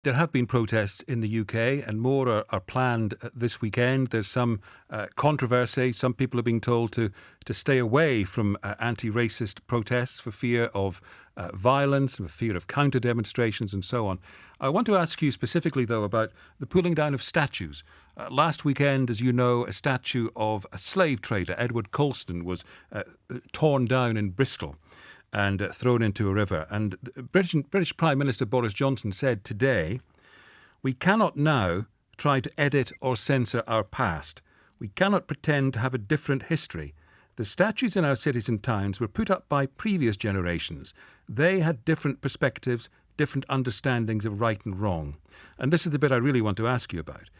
There have been protests in the UK, and more are planned this weekend. There's some controversy. Some people are being told to stay away from anti-racist protests for fear of violence, for fear of counter-demonstrations and so on. I want to ask you specifically, though, about the pulling down of statues. Last weekend, as you know, a statue of a slave trader, Edward Colston, was torn down in Bristol and thrown into a river. And British Prime Minister Boris Johnson said today, "We cannot now try to edit or censor our past. We cannot pretend to have a different history. The statues in our cities and towns were put up by previous generations. They had different perspectives, different understandings of right and wrong." And this is the bit I really want to ask you about.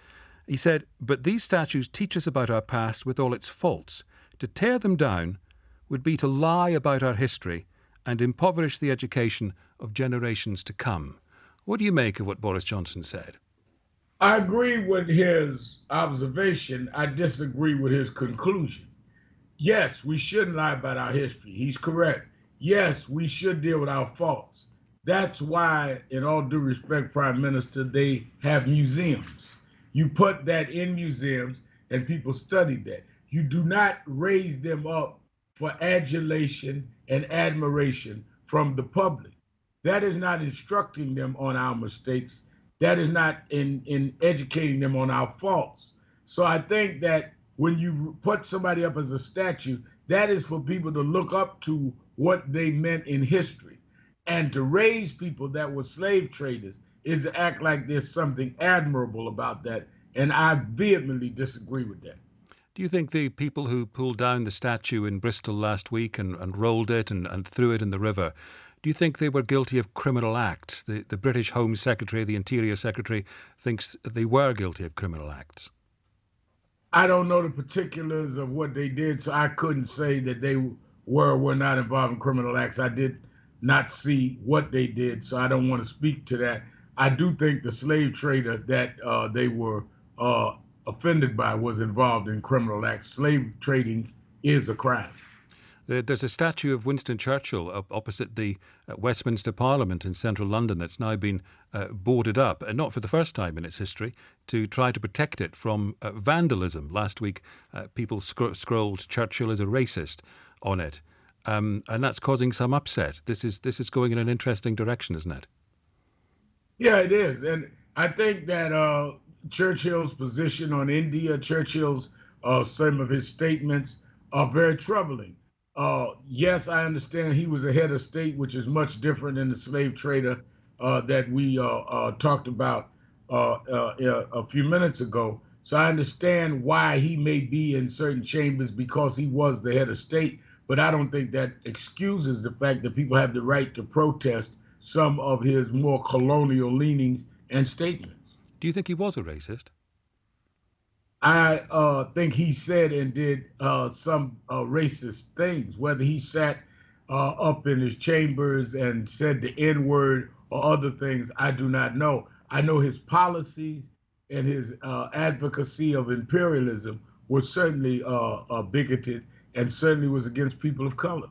He said, "But these statues teach us about our past with all its faults. To tear them down would be to lie about our history and impoverish the education of generations to come." What do you make of what Boris Johnson said? I agree with his observation. I disagree with his conclusion. Yes, we shouldn't lie about our history. He's correct. Yes, we should deal with our faults. That's why, in all due respect, Prime Minister, they have museums. You put that in museums and people study that. You do not raise them up for adulation and admiration from the public. That is not instructing them on our mistakes. That is not in educating them on our faults. So I think that when you put somebody up as a statue, that is for people to look up to what they meant in history. And to raise people that were slave traders is to act like there's something admirable about that. And I vehemently disagree with that. Do you think the people who pulled down the statue in Bristol last week and rolled it and threw it in the river, do you think they were guilty of criminal acts? The British Home Secretary, the Interior Secretary, thinks they were guilty of criminal acts. I don't know the particulars of what they did, so I couldn't say that they were or were not involved in criminal acts. I did not see what they did, so I don't want to speak to that. I do think the slave trader that they were offended by was involved in criminal acts. Slave trading is a crime. There's a statue of Winston Churchill opposite the Westminster Parliament in central London that's now been boarded up, and not for the first time in its history, to try to protect it from vandalism. Last week, people scrolled "Churchill is a racist" on it, and that's causing some upset. This is going in an interesting direction, isn't it? Yeah, it is, and I think that Churchill's position on India, Churchill's some of his statements are very troubling. Yes, I understand he was a head of state, which is much different than the slave trader that we talked about a few minutes ago. So I understand why he may be in certain chambers because he was the head of state, but I don't think that excuses the fact that people have the right to protest some of his more colonial leanings and statements. Do you think he was a racist? I think he said and did some racist things, whether he sat up in his chambers and said the N-word or other things, I do not know. I know his policies and his advocacy of imperialism was certainly bigoted and certainly was against people of color.